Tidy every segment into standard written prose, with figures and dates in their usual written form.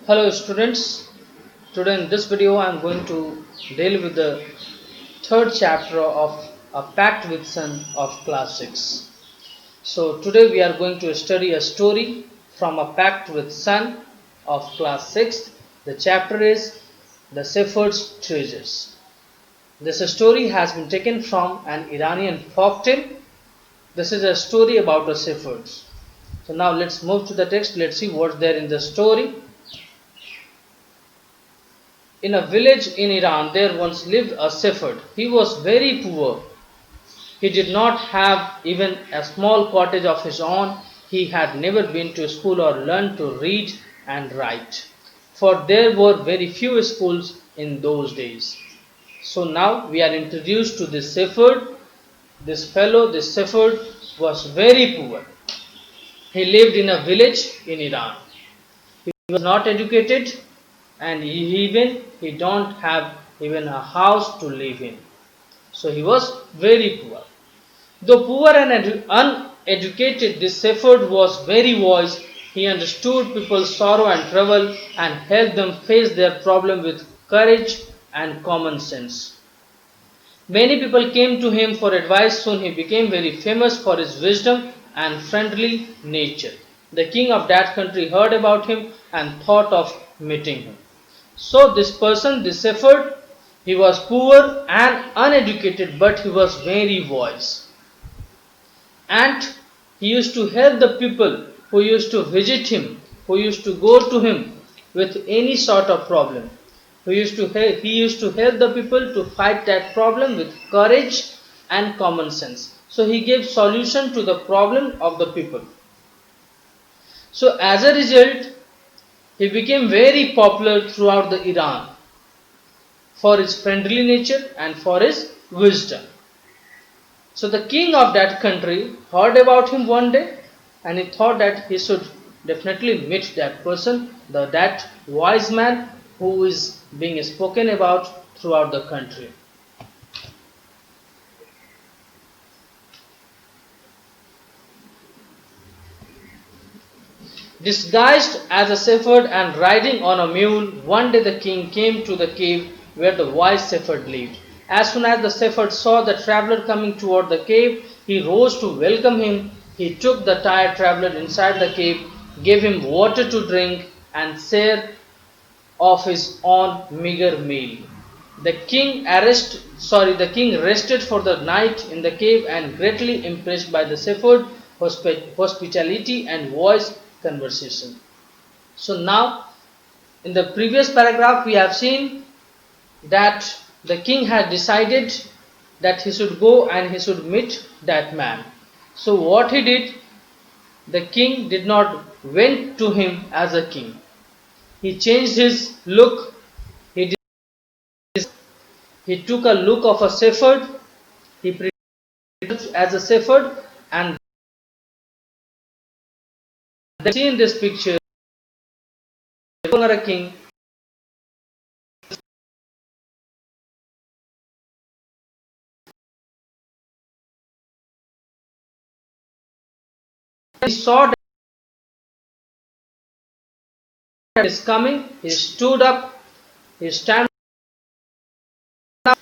Hello students, today in this video I am going to deal with the third chapter of A Pact with Sun of class 6. So today we are going to study a story from A Pact with Sun of class 6. The chapter is The Shepherd's Treasures. This story has been taken from an Iranian folktale. This is a story about the shepherds. So now let's move to the text. Let's see what's there in the story. In a village in Iran, there once lived a shepherd. He was very poor. He did not have even a small cottage of his own. He had never been to school or learned to read and write, for there were very few schools in those days. So now we are introduced to this shepherd. This shepherd was very poor. He lived in a village in Iran. He was not educated, and he don't have even a house to live in. So he was very poor. Though poor and uneducated, this shepherd was very wise. He understood people's sorrow and trouble and helped them face their problem with courage and common sense. Many people came to him for advice. Soon he became very famous for his wisdom and friendly nature. The king of that country heard about him and thought of meeting him. So this person, this shepherd, he was poor and uneducated, but he was very wise. And he used to help the people who used to visit him, who used to go to him with any sort of problem. He used to help the people to fight that problem with courage and common sense. So he gave solution to the problem of the people. So as a result, he became very popular throughout the Iran for his friendly nature and for his wisdom. So the king of that country heard about him one day, and he thought that he should definitely meet that person, that wise man who is being spoken about throughout the country. Disguised as a shepherd and riding on a mule, one day the king came to the cave where the wise shepherd lived. As soon as the shepherd saw the traveler coming toward the cave, he rose to welcome him. He took the tired traveler inside the cave, gave him water to drink, and shared of his own meager meal. The king rested for the night in the cave, and greatly impressed by the shepherd's hospitality and wise conversation. So now, in the previous paragraph, we have seen that the king had decided that he should go and he should meet that man. So what he did, the king did not went to him as a king. He changed his look. He took a look of a shepherd. He pretended as a shepherd, and see in this picture, a king. He saw that is coming. He stood up. He stand up.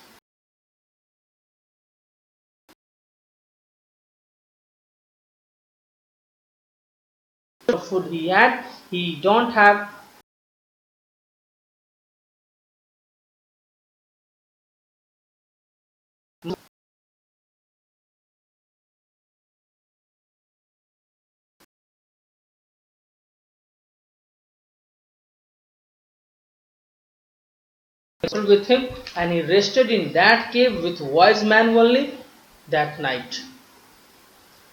Food he had. He don't have. With him, and he rested in that cave with wise man only that night.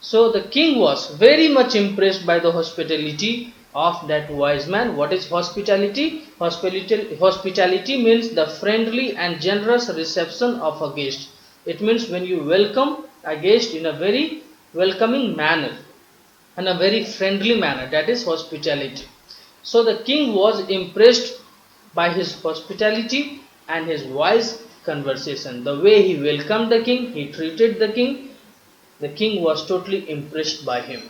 So the king was very much impressed by the hospitality of that wise man. What is hospitality? Hospitality means the friendly and generous reception of a guest. It means when you welcome a guest in a very welcoming manner and a very friendly manner. That is hospitality. So the king was impressed by his hospitality and his wise conversation. The way he welcomed the king, he treated the king was totally impressed by him.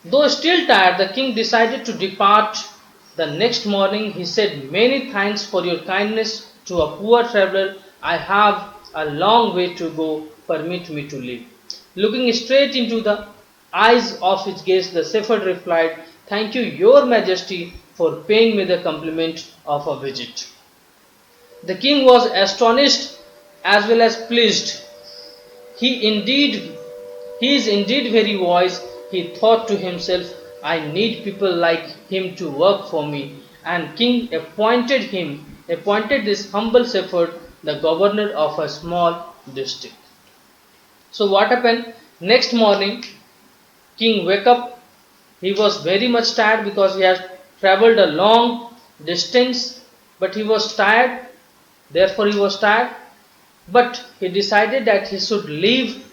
Though still tired, the king decided to depart. The next morning he said, "Many thanks for your kindness to a poor traveler. I have a long way to go. Permit me to leave." Looking straight into the eyes of his guest, the shepherd replied, "Thank you, your majesty, for paying me the compliment of a visit." The king was astonished as well as pleased. He indeed, he is indeed very wise. He thought to himself, "I need people like him to work for me." And king appointed this humble shepherd the governor of a small district. So what happened? Next morning, king wake up. He was very much tired because he had traveled a long distance, but he was tired. Therefore, he was tired. But he decided that he should leave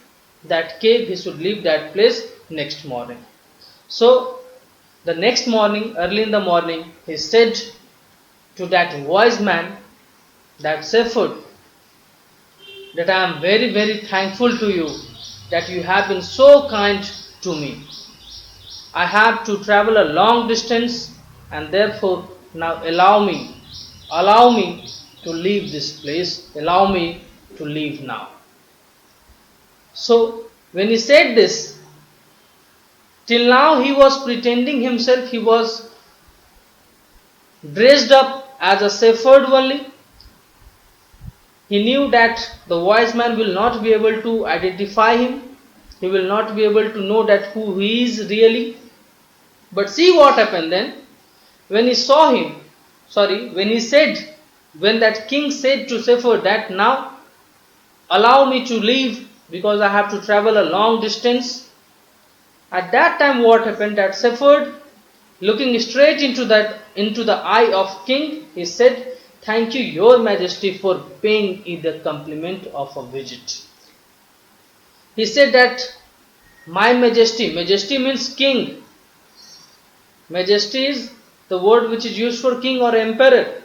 that cave, he should leave that place next morning. So, the next morning, early in the morning, he said to that wise man, that shepherd, that I am very, very thankful to you that you have been so kind to me. I have to travel a long distance, and therefore now allow me to leave this place, allow me to leave now. So when he said this, till now he was pretending himself, he was dressed up as a shepherd only. He knew that the wise man will not be able to identify him, he will not be able to know that who he is really. But see what happened then. When he saw him, when that king said to shepherd that now allow me to leave because I have to travel a long distance. At that time what happened, that shepherd, looking straight into the eye of king, he said, "Thank you, your majesty, for paying me the compliment of a visit." He said that my majesty means king. Majesty is the word which is used for king or emperor.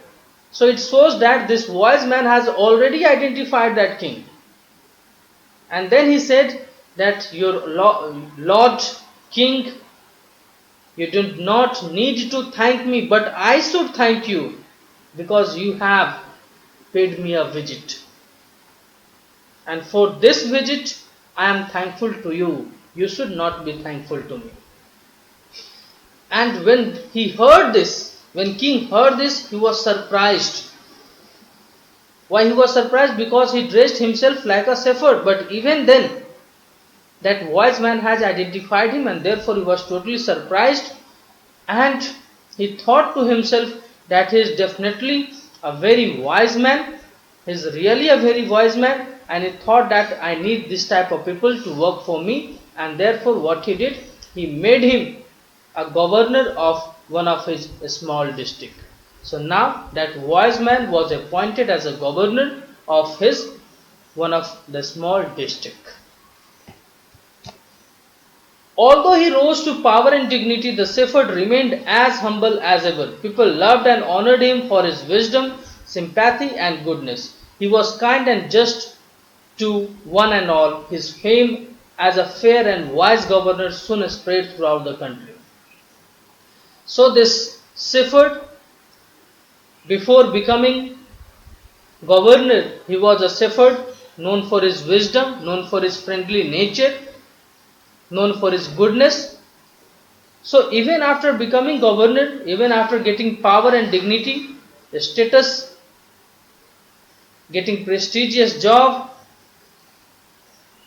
So it shows that this wise man has already identified that king. And then he said that your Lord King, you do not need to thank me, but I should thank you because you have paid me a visit. And for this visit, I am thankful to you. You should not be thankful to me. And when king heard this, he was surprised. Why he was surprised? Because he dressed himself like a shepherd. But even then, that wise man has identified him, and therefore he was totally surprised. And he thought to himself that he is definitely a very wise man. He is really a very wise man. And he thought that I need this type of people to work for me. And therefore what he did, he made him a governor of one of his small district. So now that wise man was appointed as a governor of one of the small district. Although he rose to power and dignity, the shepherd remained as humble as ever. People loved and honored him for his wisdom, sympathy and goodness. He was kind and just to one and all. His fame as a fair and wise governor soon spread throughout the country. So this shepherd, before becoming governor, he was a shepherd known for his wisdom, known for his friendly nature, known for his goodness. So even after becoming governor, even after getting power and dignity, status, getting prestigious job,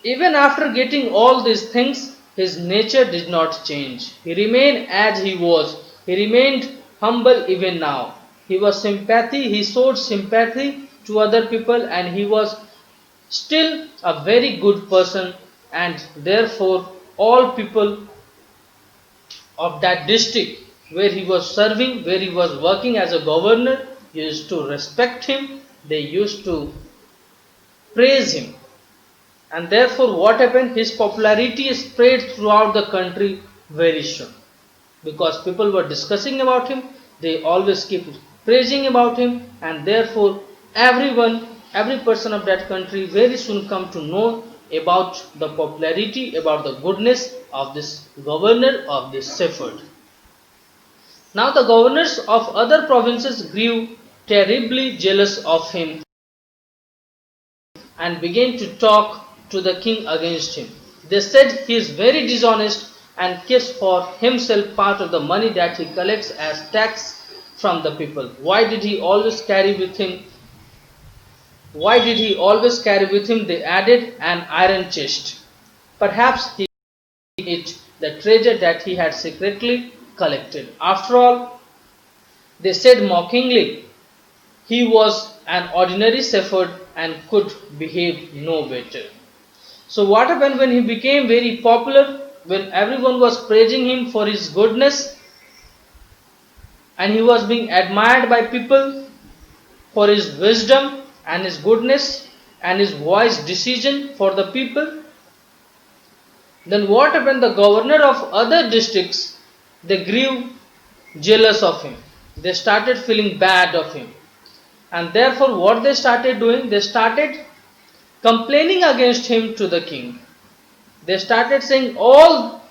even after getting all these things, his nature did not change. He remained as he was. He remained humble even now. He showed sympathy to other people, and he was still a very good person, and therefore all people of that district where he was serving, where he was working as a governor, used to respect him, they used to praise him. And therefore what happened? His popularity spread throughout the country very soon. Because people were discussing about him, they always keep praising about him, and therefore every person of that country very soon come to know about the popularity, about the goodness of this governor of this shepherd. Now the governors of other provinces grew terribly jealous of him and began to talk to the king against him. They said he is very dishonest and keeps for himself part of the money that he collects as tax from the people. Why did he always carry with him? Why did he always carry with him? They added an iron chest. Perhaps he hid the treasure that he had secretly collected. After all, they said mockingly, he was an ordinary shepherd and could behave no better. So what happened when he became very popular, when everyone was praising him for his goodness and he was being admired by people for his wisdom and his goodness and his wise decision for the people? Then what happened? The governor of other districts, they grew jealous of him. They started feeling bad of him. And therefore what they started doing? They started complaining against him to the king. They started saying all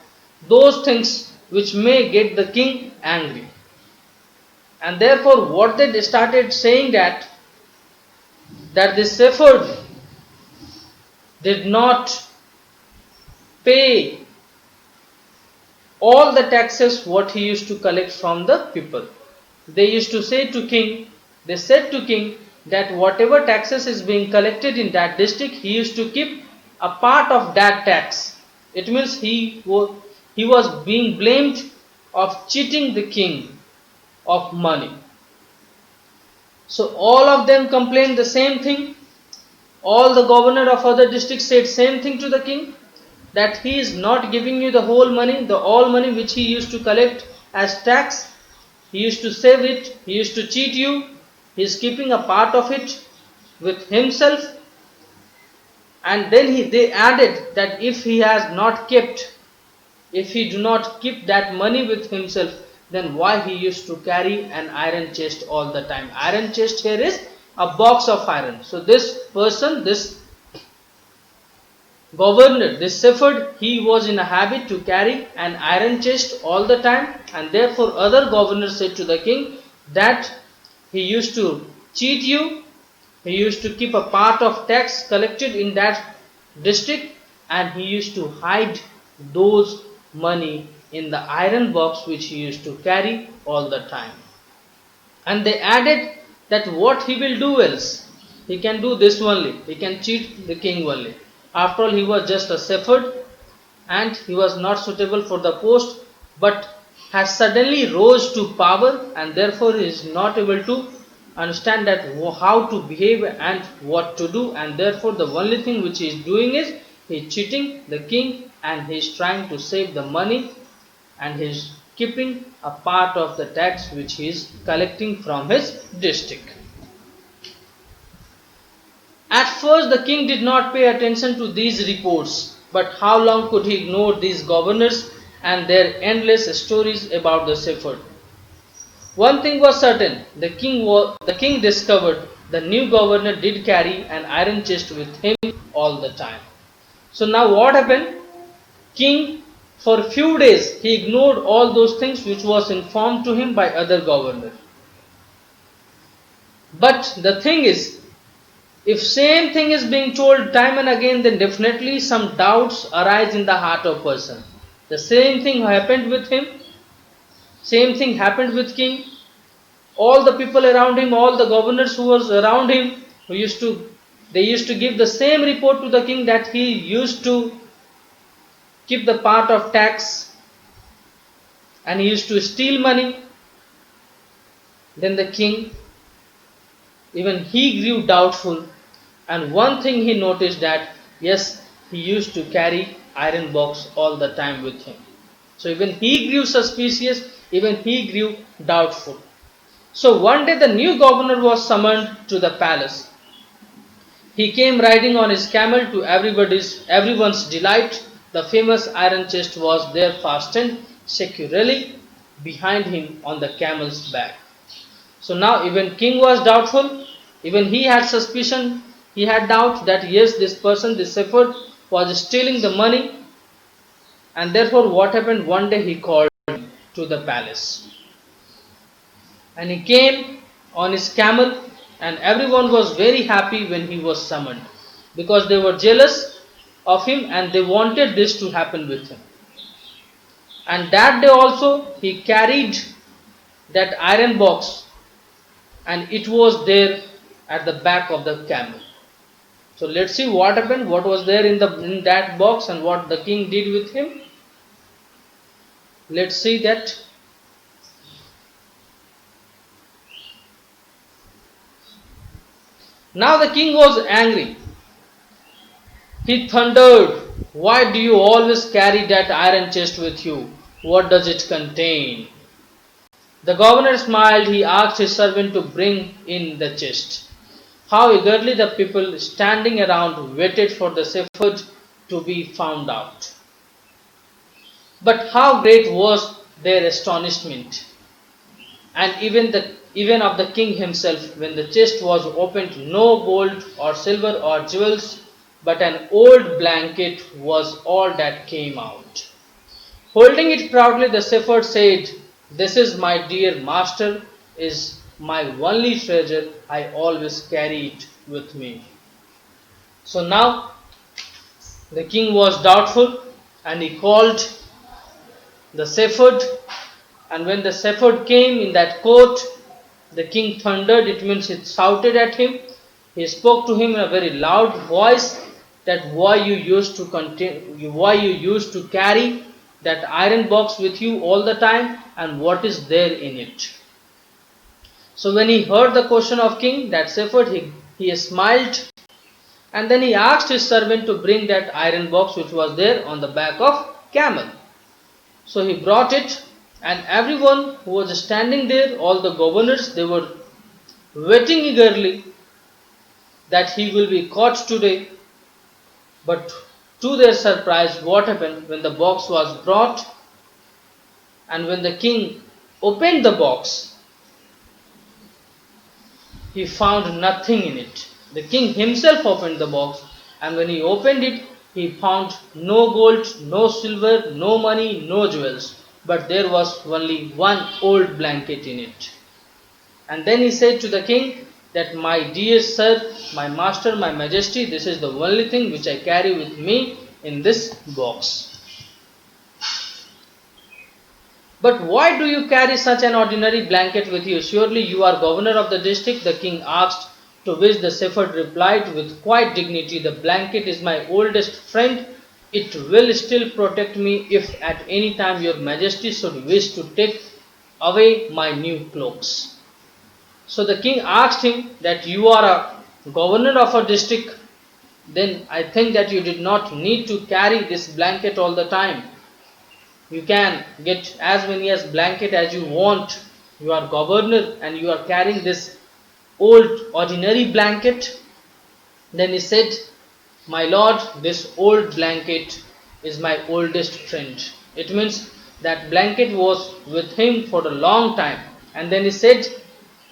those things which may get the king angry. And therefore what they started saying that the shepherd did not pay all the taxes what he used to collect from the people. They used to say to king, they said to king that whatever taxes is being collected in that district, he used to keep a part of that tax. It means he was being blamed of cheating the king of money. So all of them complained the same thing. All the governor of other districts said same thing to the king, that he is not giving you the whole money, the all money which he used to collect as tax. He used to save it, he used to cheat you, he is keeping a part of it with himself. And then they added that if he has not kept, if he do not keep that money with himself, then why he used to carry an iron chest all the time. Iron chest here is a box of iron. So this person, this governor, this shepherd, he was in a habit to carry an iron chest all the time, and therefore other governors said to the king that he used to cheat you, he used to keep a part of tax collected in that district, and he used to hide those money in the iron box which he used to carry all the time. And they added that what he will do else, he can do this only, he can cheat the king only. After all, he was just a shepherd and he was not suitable for the post, but has suddenly rose to power, and therefore he is not able to understand that how to behave and what to do, and therefore the only thing which he is doing is he is cheating the king and he is trying to save the money and he is keeping a part of the tax which he is collecting from his district. At first the king did not pay attention to these reports, but how long could he ignore these governors and their endless stories about the shepherd? One thing was certain, the king discovered the new governor did carry an iron chest with him all the time. So now what happened? King, for a few days, he ignored all those things which was informed to him by other governors. But the thing is, if same thing is being told time and again, then definitely some doubts arise in the heart of person. The same thing happened with him. Same thing happened with king. All the people around him, all the governors who was around him, they used to give the same report to the king that he used to keep the part of tax and he used to steal money. Then the king, even he grew doubtful, and one thing he noticed that yes, he used to carry iron box all the time with him. So even he grew suspicious, even he grew doubtful. So one day the new governor was summoned to the palace. He came riding on his camel to everyone's delight. The famous iron chest was there fastened securely behind him on the camel's back. So now even king was doubtful, even he had suspicion, he had doubt that yes, this person, this shepherd, was stealing the money, and therefore what happened, one day he called to the palace, and he came on his camel, and everyone was very happy when he was summoned, because they were jealous of him and they wanted this to happen with him. And that day also he carried that iron box, and it was there at the back of the camel. So let's see what happened, what was there in that box, and what the king did with him. Let's see that. Now the king was angry. He thundered, "Why do you always carry that iron chest with you? What does it contain?" The governor smiled. He asked his servant to bring in the chest. How eagerly the people standing around waited for the shepherd to be found out. But how great was their astonishment, and even of the king himself, when the chest was opened. No gold or silver or jewels, but an old blanket was all that came out. Holding it proudly, the shepherd said, "This is my dear master, is my only treasure. I always carry it with me." So now the king was doubtful, and he called the shepherd, and when the shepherd came in that coat, the king thundered, it means he shouted at him. He spoke to him in a very loud voice, that why you used to carry that iron box with you all the time, and what is there in it. So when he heard the question of king, that shepherd, he smiled, and then he asked his servant to bring that iron box which was there on the back of camel. So he brought it, and everyone who was standing there, all the governors, they were waiting eagerly that he will be caught today. But to their surprise, what happened, when the box was brought, and when the king opened the box, he found nothing in it. The king himself opened the box, and when he opened it, he found no gold, no silver, no money, no jewels, but there was only one old blanket in it. And then he said to the king that, "My dear sir, my master, my majesty, this is the only thing which I carry with me in this box." "But why do you carry such an ordinary blanket with you? Surely you are governor of the district," the king asked, to which the shepherd replied with quiet dignity, "The blanket is my oldest friend. It will still protect me if at any time your majesty should wish to take away my new clothes." So the king asked him that, "You are a governor of a district, then I think that you did not need to carry this blanket all the time. You can get as many as blanket as you want. You are governor and you are carrying this old ordinary blanket." Then he said, "My lord, this old blanket is my oldest friend." It means that blanket was with him for a long time. And then he said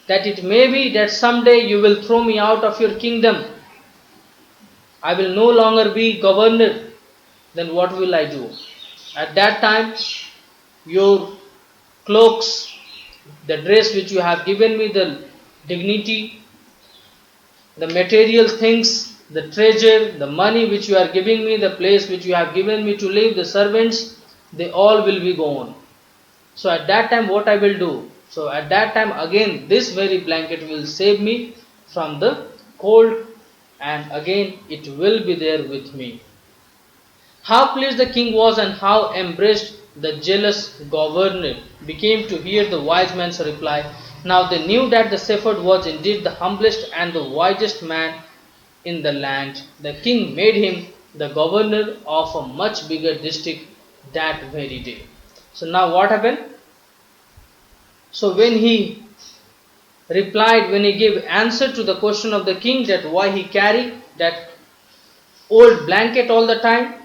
that, "It may be that someday you will throw me out of your kingdom. I will no longer be governor. Then what will I do? At that time, your cloaks, the dress which you have given me, the dignity, the material things, the treasure, the money which you are giving me, the place which you have given me to live, the servants, they all will be gone. So at that time what I will do? So at that time again this very blanket will save me from the cold, and again it will be there with me." How pleased the king was, and how embraced the jealous governor became to hear the wise man's reply. Now they knew that the shepherd was indeed the humblest and the wisest man in the land. The king made him the governor of a much bigger district that very day. So now what happened? So when he when he gave answer to the question of the king, that why he carried that old blanket all the time,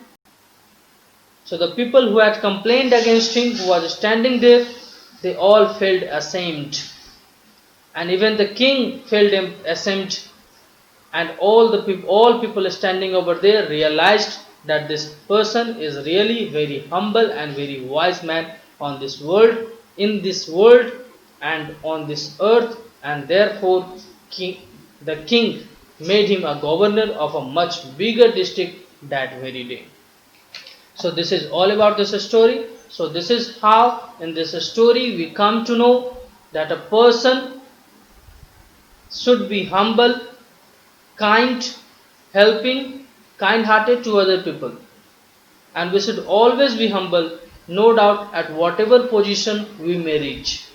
so the people who had complained against him, who was standing there, they all felt ashamed. And even the king felt ashamed, and all people standing over there realized that this person is really very humble and very wise man on this world, in this world and on this earth, and therefore the king made him a governor of a much bigger district that very day. So this is all about this story. So this is how in this story we come to know that a person should be humble, kind, helping, kind-hearted to other people. And we should always be humble, no doubt, at whatever position we may reach.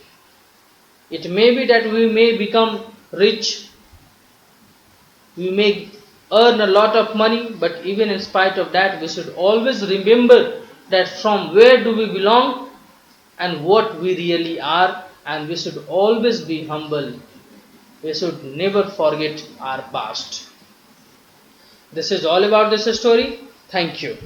It may be that we may become rich, we may earn a lot of money, but even in spite of that, we should always remember that from where do we belong and what we really are, and we should always be humble. We should never forget our past. This is all about this story. Thank you.